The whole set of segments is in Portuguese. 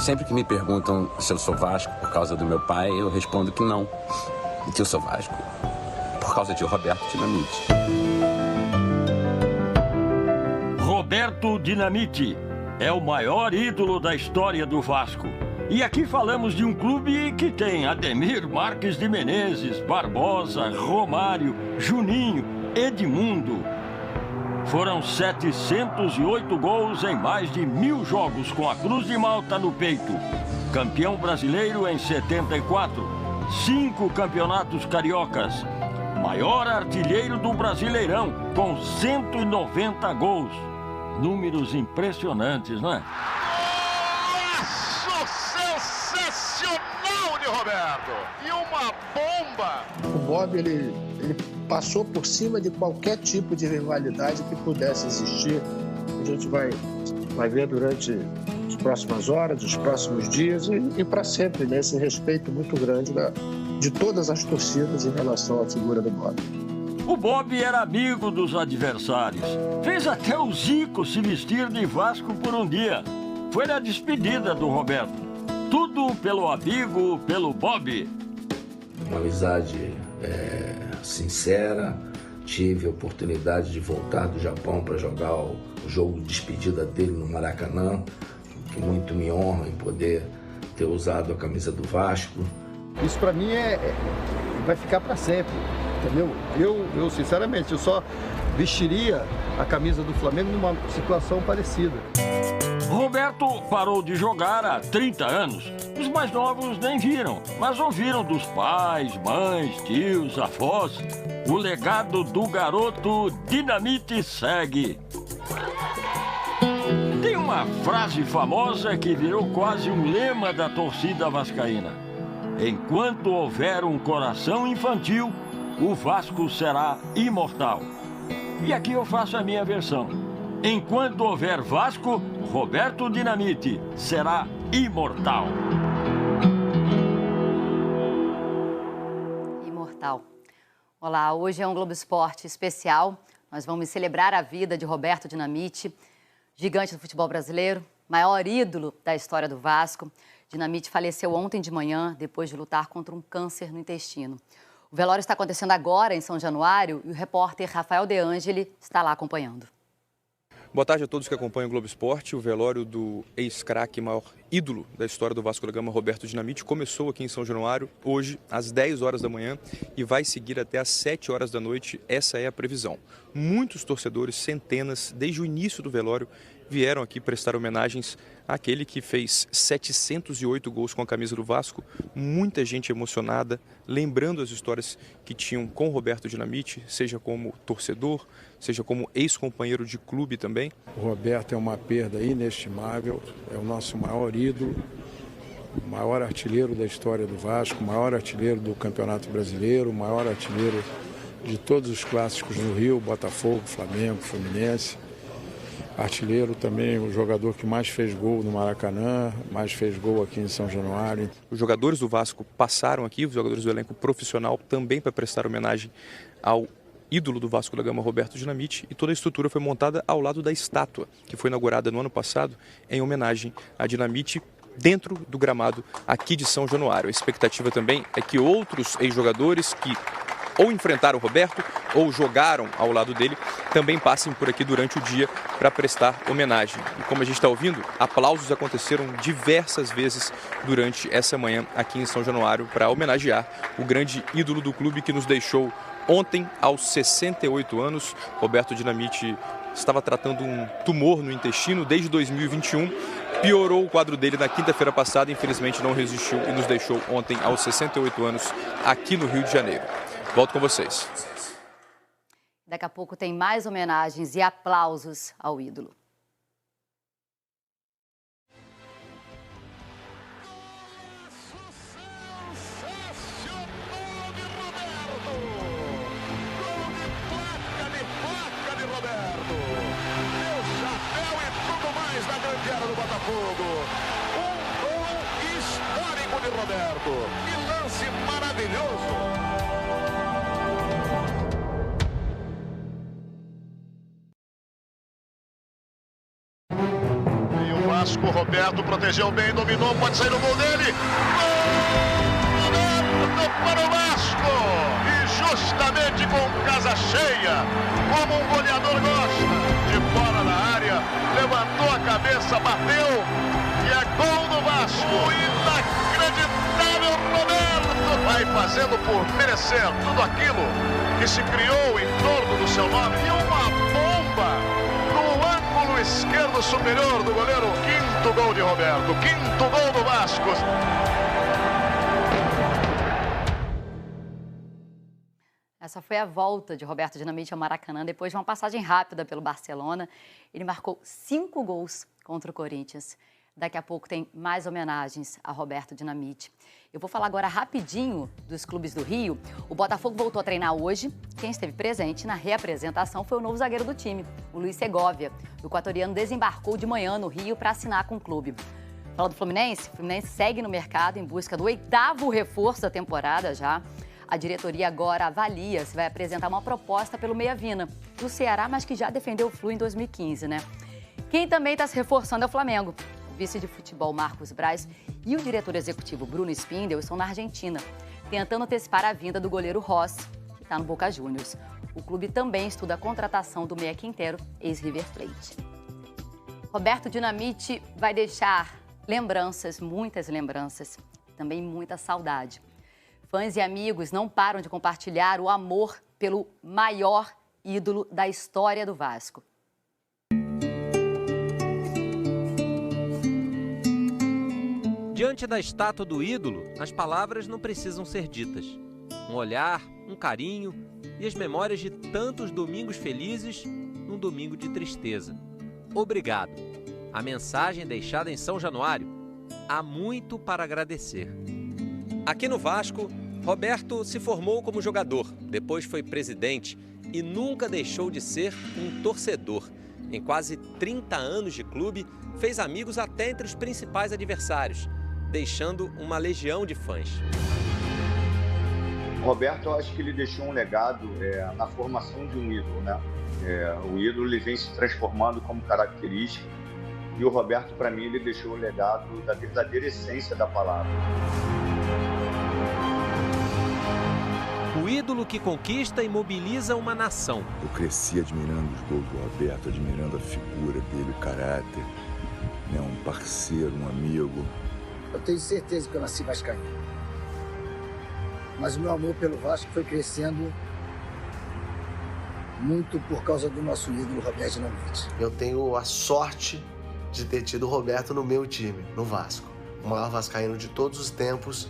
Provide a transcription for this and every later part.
Sempre que me perguntam se eu sou Vasco por causa do meu pai, eu respondo que não. E que eu sou Vasco por causa de Roberto Dinamite. Roberto Dinamite é o maior ídolo da história do Vasco. E aqui falamos de um clube que tem Ademir Marques de Menezes, Barbosa, Romário, Juninho, Edmundo. Foram 708 gols em mais de 1000 jogos com a Cruz de Malta no peito. Campeão brasileiro em 74, 5 campeonatos cariocas. Maior artilheiro do Brasileirão, com 190 gols. Números impressionantes, não é? Sensacional de Roberto! E uma bomba! O Bob, ele passou por cima de qualquer tipo de rivalidade que pudesse existir. A gente vai ver durante as próximas horas, os próximos dias e para sempre, né? Esse respeito muito grande de todas as torcidas em relação à figura do Bob. O Bob era amigo dos adversários. Fez até o Zico se vestir de Vasco por um dia. Foi na despedida do Roberto. Tudo pelo amigo, pelo Bob. Uma amizade sincera. Tive a oportunidade de voltar do Japão para jogar o jogo de despedida dele no Maracanã, que muito me honra em poder ter usado a camisa do Vasco. Isso para mim vai ficar para sempre, entendeu? Eu sinceramente, eu só vestiria a camisa do Flamengo numa situação parecida. Roberto parou de jogar há 30 anos. Os mais novos nem viram, mas ouviram dos pais, mães, tios, avós. O legado do garoto Dinamite segue. Tem uma frase famosa que virou quase um lema da torcida vascaína. Enquanto houver um coração infantil, o Vasco será imortal. E aqui eu faço a minha versão. Enquanto houver Vasco, Roberto Dinamite será imortal. Imortal. Olá, hoje é um Globo Esporte especial. Nós vamos celebrar a vida de Roberto Dinamite, gigante do futebol brasileiro, maior ídolo da história do Vasco. Dinamite faleceu ontem de manhã, depois de lutar contra um câncer no intestino. O velório está acontecendo agora em São Januário e o repórter Rafael De Angeli está lá acompanhando. Boa tarde a todos que acompanham o Globo Esporte. O velório do ex-craque, maior ídolo da história do Vasco da Gama, Roberto Dinamite, começou aqui em São Januário hoje às 10 horas da manhã e vai seguir até às 7 horas da noite. Essa é a previsão. Muitos torcedores, centenas, desde o início do velório, vieram aqui prestar homenagens àquele que fez 708 gols com a camisa do Vasco. Muita gente emocionada, lembrando as histórias que tinham com Roberto Dinamite, seja como torcedor, seja como ex-companheiro de clube também. O Roberto é uma perda inestimável, é o nosso maior ídolo, o maior artilheiro da história do Vasco, o maior artilheiro do Campeonato Brasileiro, o maior artilheiro de todos os clássicos no Rio, Botafogo, Flamengo, Fluminense. Artilheiro também, o jogador que mais fez gol no Maracanã, mais fez gol aqui em São Januário. Os jogadores do Vasco passaram aqui, os jogadores do elenco profissional também para prestar homenagem ao ídolo do Vasco da Gama, Roberto Dinamite, e toda a estrutura foi montada ao lado da estátua, que foi inaugurada no ano passado em homenagem a Dinamite, dentro do gramado aqui de São Januário. A expectativa também é que outros ex-jogadores que ou enfrentaram o Roberto ou jogaram ao lado dele também passem por aqui durante o dia para prestar homenagem. E como a gente está ouvindo, aplausos aconteceram diversas vezes durante essa manhã aqui em São Januário para homenagear o grande ídolo do clube que nos deixou ontem aos 68 anos. Roberto Dinamite estava tratando um tumor no intestino desde 2021. Piorou o quadro dele na quinta-feira passada, infelizmente não resistiu e nos deixou ontem aos 68 anos aqui no Rio de Janeiro. Volto com vocês. Daqui a pouco tem mais homenagens e aplausos ao ídolo. Do Botafogo. Um gol histórico de Roberto. Que lance maravilhoso. E o Vasco Vasco. Roberto protegeu bem, dominou, pode sair o gol dele. Gol! Roberto para o Vasco! E justamente com casa cheia, como um goleador gosta. De fora da área, levantou a cabeça, bateu e é gol do Vasco. Inacreditável, Roberto! Vai fazendo por merecer tudo aquilo que se criou em torno do seu nome. E uma bomba no ângulo esquerdo superior do goleiro. Quinto gol de Roberto, quinto gol do Vasco. Essa foi a volta de Roberto Dinamite ao Maracanã depois de uma passagem rápida pelo Barcelona. Ele marcou 5 gols contra o Corinthians. Daqui a pouco tem mais homenagens a Roberto Dinamite. Eu vou falar agora rapidinho dos clubes do Rio. O Botafogo voltou a treinar hoje. Quem esteve presente na reapresentação foi o novo zagueiro do time, o Luiz Segovia. O equatoriano desembarcou de manhã no Rio para assinar com o clube. Falando do Fluminense, o Fluminense segue no mercado em busca do 8º reforço da temporada já. A diretoria agora avalia se vai apresentar uma proposta pelo Meia Vina, do Ceará, mas que já defendeu o Flu em 2015, né? Quem também está se reforçando é o Flamengo. O vice de futebol Marcos Braz e o diretor executivo Bruno Spindel estão na Argentina, tentando antecipar a vinda do goleiro Rossi, que está no Boca Juniors. O clube também estuda a contratação do Meia Quintero, ex-River Plate. Roberto Dinamite vai deixar lembranças, muitas lembranças, também muita saudade. Fãs e amigos não param de compartilhar o amor pelo maior ídolo da história do Vasco. Diante da estátua do ídolo, as palavras não precisam ser ditas. Um olhar, um carinho e as memórias de tantos domingos felizes num domingo de tristeza. Obrigado. A mensagem deixada em São Januário. Há muito para agradecer. Aqui no Vasco, Roberto se formou como jogador, depois foi presidente e nunca deixou de ser um torcedor. Em quase 30 anos de clube, fez amigos até entre os principais adversários, deixando uma legião de fãs. Roberto, eu acho que ele deixou um legado na formação de um ídolo, né? O ídolo ele vem se transformando como característica e o Roberto, para mim, ele deixou o legado da verdadeira essência da palavra. O ídolo que conquista e mobiliza uma nação. Eu cresci admirando os gols do Roberto, admirando a figura dele, o caráter, né? Um parceiro, um amigo. Eu tenho certeza que eu nasci vascaíno. Mas o meu amor pelo Vasco foi crescendo muito por causa do nosso ídolo Roberto Dinamite. Eu tenho a sorte de ter tido o Roberto no meu time, no Vasco. O maior vascaíno de todos os tempos.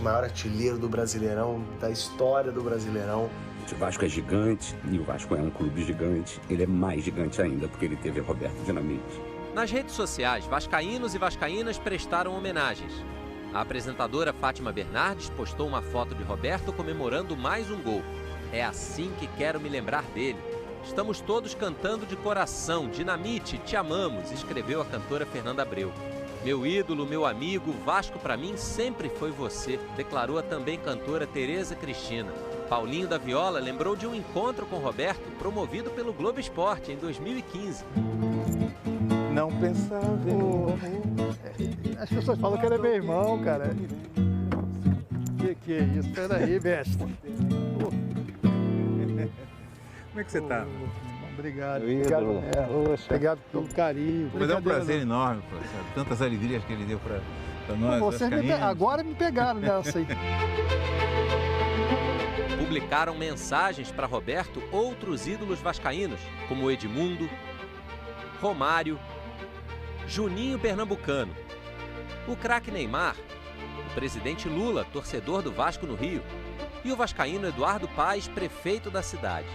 Maior artilheiro do Brasileirão, da história do Brasileirão. O Vasco é gigante e o Vasco é um clube gigante. Ele é mais gigante ainda porque ele teve Roberto Dinamite. Nas redes sociais, vascaínos e vascaínas prestaram homenagens. A apresentadora Fátima Bernardes postou uma foto de Roberto comemorando mais um gol. É assim que quero me lembrar dele. Estamos todos cantando de coração. Dinamite, te amamos, escreveu a cantora Fernanda Abreu. Meu ídolo, meu amigo, Vasco pra mim sempre foi você, declarou a também cantora Tereza Cristina. Paulinho da Viola lembrou de um encontro com Roberto promovido pelo Globo Esporte em 2015. Não pensava em amor. As pessoas falam que ele é meu irmão, cara. Que é isso? Peraí, mestre. Como é que você tá? Obrigado. Obrigado pelo carinho. Mas é um prazer enorme, pô. Tantas alegrias que ele deu pra nós. Agora me pegaram nessa aí. Publicaram mensagens para Roberto outros ídolos vascaínos, como Edmundo, Romário, Juninho Pernambucano, o craque Neymar, o presidente Lula, torcedor do Vasco no Rio, e o vascaíno Eduardo Paes, prefeito da cidade.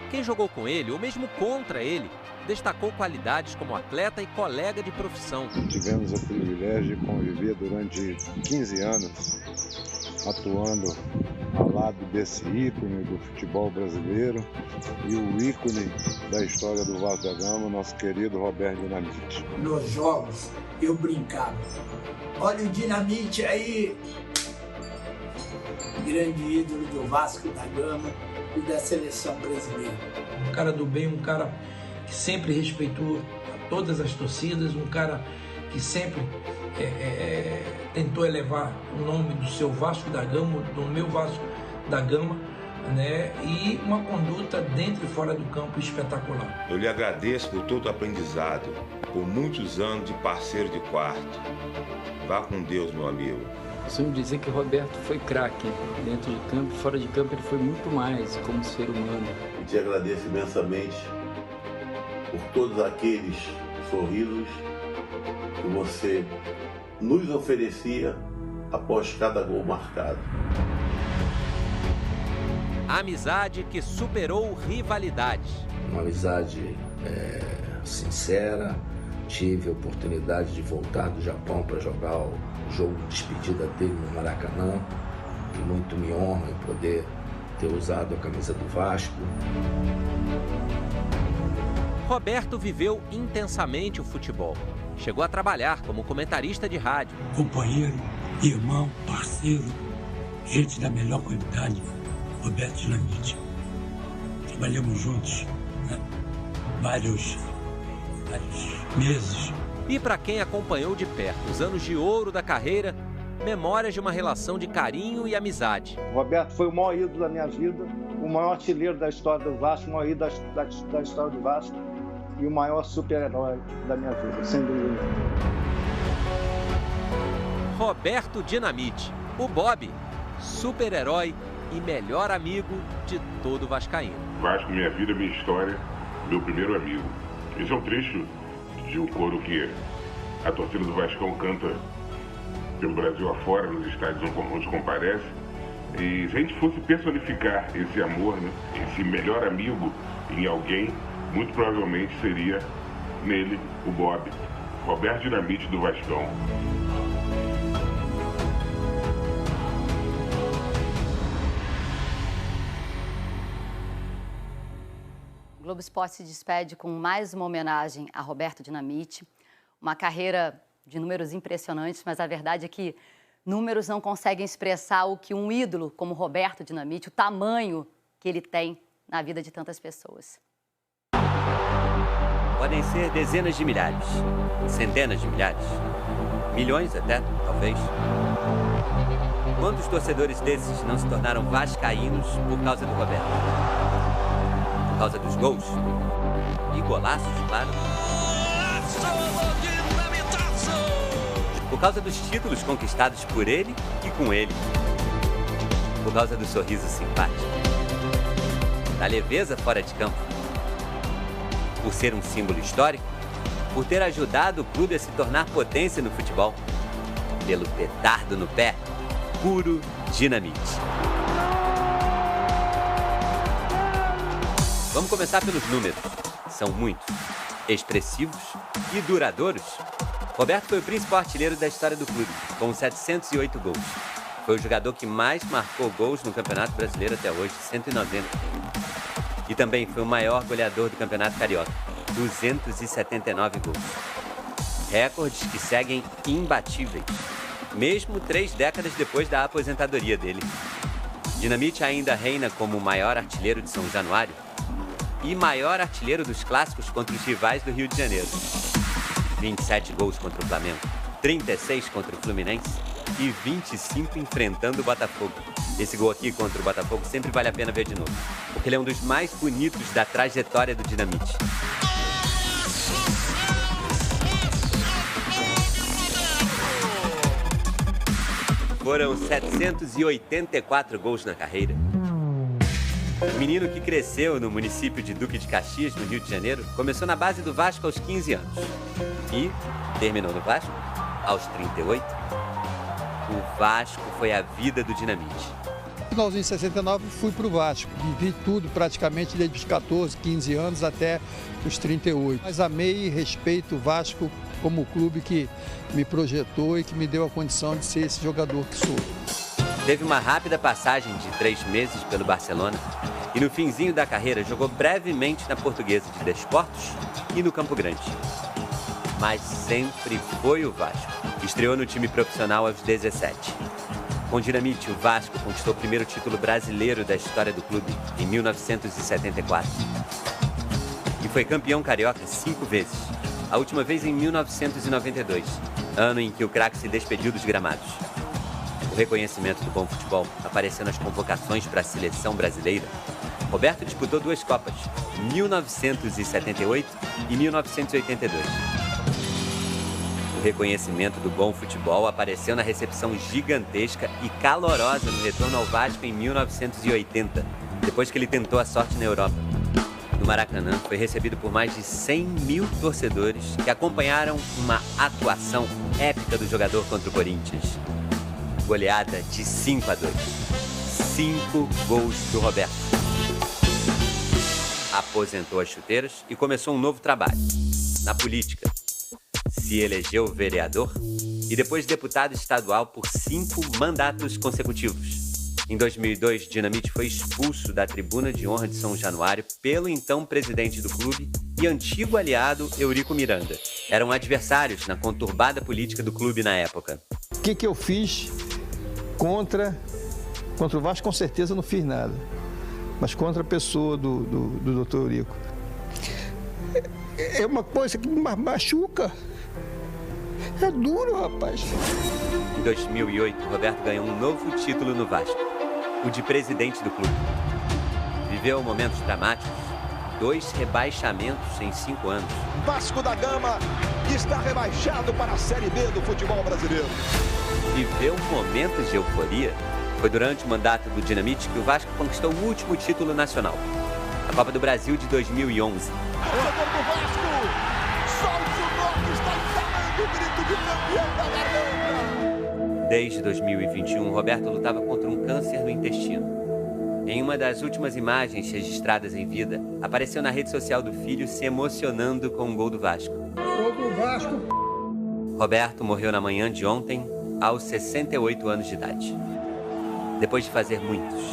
Quem jogou com ele, ou mesmo contra ele, destacou qualidades como atleta e colega de profissão. Tivemos o privilégio de conviver durante 15 anos, atuando ao lado desse ícone do futebol brasileiro e o ícone da história do Vasco da Gama, nosso querido Roberto Dinamite. Nos jogos, eu brincava. Olha o Dinamite aí! Grande ídolo do Vasco da Gama e da seleção brasileira. Um cara do bem, um cara que sempre respeitou todas as torcidas, um cara que sempre tentou elevar o nome do seu Vasco da Gama, do meu Vasco da Gama, né? E uma conduta dentro e fora do campo espetacular. Eu lhe agradeço por todo o aprendizado, por muitos anos de parceiro de quarto. Vá com Deus, meu amigo. Costumo dizer que o Roberto foi craque. Dentro de campo e fora de campo ele foi muito mais como ser humano. Eu te agradeço imensamente por todos aqueles sorrisos que você nos oferecia após cada gol marcado. A amizade que superou rivalidades. Uma amizade sincera. Tive a oportunidade de voltar do Japão para jogar o jogo de despedida dele no Maracanã. E muito me honra em poder ter usado a camisa do Vasco. Roberto viveu intensamente o futebol. Chegou a trabalhar como comentarista de rádio. Companheiro, irmão, parceiro, gente da melhor qualidade, Roberto Dinamite. Trabalhamos juntos, né? vários meses. E para quem acompanhou de perto os anos de ouro da carreira, memórias de uma relação de carinho e amizade. O Roberto foi o maior ídolo da minha vida, o maior artilheiro da história do Vasco, o maior ídolo da história do Vasco e o maior super-herói da minha vida, sem dúvida. Roberto Dinamite, o Bob, super-herói e melhor amigo de todo vascaíno. Vasco, minha vida, minha história, meu primeiro amigo. Esse é um trecho de um coro que a torcida do Vascão canta pelo Brasil afora, nos estádios onde comparece. E se a gente fosse personificar esse amor, né, esse melhor amigo em alguém, muito provavelmente seria nele, o Bob, Roberto Dinamite do Vascão. O Globo Esporte se despede com mais uma homenagem a Roberto Dinamite. Uma carreira de números impressionantes, mas a verdade é que números não conseguem expressar o que um ídolo como Roberto Dinamite, o tamanho que ele tem na vida de tantas pessoas. Podem ser dezenas de milhares, centenas de milhares, milhões até, talvez. Quantos torcedores desses não se tornaram vascaínos por causa do Roberto? Por causa dos gols? E golaços, claro. Por causa dos títulos conquistados por ele e com ele. Por causa do sorriso simpático. Da leveza fora de campo. Por ser um símbolo histórico. Por ter ajudado o clube a se tornar potência no futebol. Pelo petardo no pé. Puro dinamite. Vamos começar pelos números. São muitos, expressivos e duradouros. Roberto foi o principal artilheiro da história do clube, com 708 gols. Foi o jogador que mais marcou gols no Campeonato Brasileiro até hoje, 190. E também foi o maior goleador do Campeonato Carioca, 279 gols. Recordes que seguem imbatíveis, mesmo 3 décadas depois da aposentadoria dele. Dinamite ainda reina como o maior artilheiro de São Januário e maior artilheiro dos clássicos contra os rivais do Rio de Janeiro. 27 gols contra o Flamengo, 36 contra o Fluminense e 25 enfrentando o Botafogo. Esse gol aqui contra o Botafogo sempre vale a pena ver de novo, porque ele é um dos mais bonitos da trajetória do Dinamite. Foram 784 gols na carreira. O menino que cresceu no município de Duque de Caxias, no Rio de Janeiro, começou na base do Vasco aos 15 anos. E terminou no Vasco aos 38. O Vasco foi a vida do Dinamite. No finalzinho de 69 fui para o Vasco. Vivi tudo praticamente desde os 14, 15 anos até os 38. Mas amei e respeito o Vasco como o clube que me projetou e que me deu a condição de ser esse jogador que sou. Teve uma rápida passagem de 3 meses pelo Barcelona e no finzinho da carreira jogou brevemente na Portuguesa de Desportos e no Campo Grande. Mas sempre foi o Vasco. Estreou no time profissional aos 17. Com Dinamite, o Vasco conquistou o primeiro título brasileiro da história do clube em 1974. e foi campeão carioca 5 vezes. A última vez em 1992, ano em que o craque se despediu dos gramados. O reconhecimento do bom futebol apareceu nas convocações para a seleção brasileira. Roberto disputou 2 Copas, 1978 e 1982. O reconhecimento do bom futebol apareceu na recepção gigantesca e calorosa no retorno ao Vasco em 1980, depois que ele tentou a sorte na Europa. No Maracanã, foi recebido por mais de 100 mil torcedores que acompanharam uma atuação épica do jogador contra o Corinthians. Goleada de 5-2. 5 gols do Roberto. Aposentou as chuteiras e começou um novo trabalho, na política. Se elegeu vereador e depois deputado estadual por 5 mandatos consecutivos. Em 2002, Dinamite foi expulso da tribuna de honra de São Januário pelo então presidente do clube e antigo aliado Eurico Miranda. Eram adversários na conturbada política do clube na época. O que eu fiz contra o Vasco? Com certeza não fiz nada. Mas contra a pessoa do Dr. Eurico. É uma coisa que me machuca. É duro, rapaz. Em 2008, Roberto ganhou um novo título no Vasco, o de presidente do clube. Viveu momentos dramáticos, 2 rebaixamentos em 5 anos. Vasco da Gama está rebaixado para a Série B do futebol brasileiro. Viveu momentos de euforia. Foi durante o mandato do Dinamite que o Vasco conquistou o último título nacional, a Copa do Brasil de 2011. O jogador do Vasco, solte o nome, está entalando o grito de campeão da garganta. Desde 2021, Roberto lutava contra um câncer no intestino. Em uma das últimas imagens registradas em vida, apareceu na rede social do filho se emocionando com um gol do Vasco. Gol do Vasco. Roberto morreu na manhã de ontem, aos 68 anos de idade. Depois de fazer muitos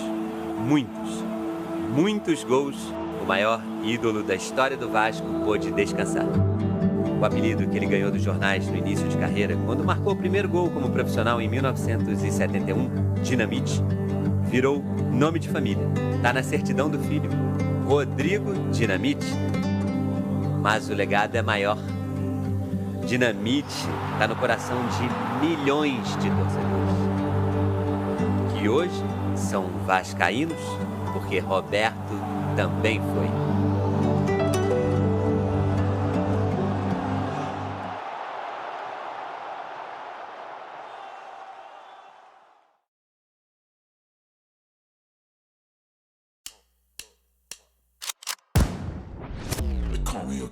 gols, o maior ídolo da história do Vasco pôde descansar. O apelido que ele ganhou dos jornais no início de carreira, quando marcou o primeiro gol como profissional em 1971, Dinamite, virou nome de família. Está na certidão do filho, Rodrigo Dinamite. Mas o legado é maior. Dinamite está no coração de milhões de torcedores, que hoje são vascaínos, porque Roberto também foi. Call me a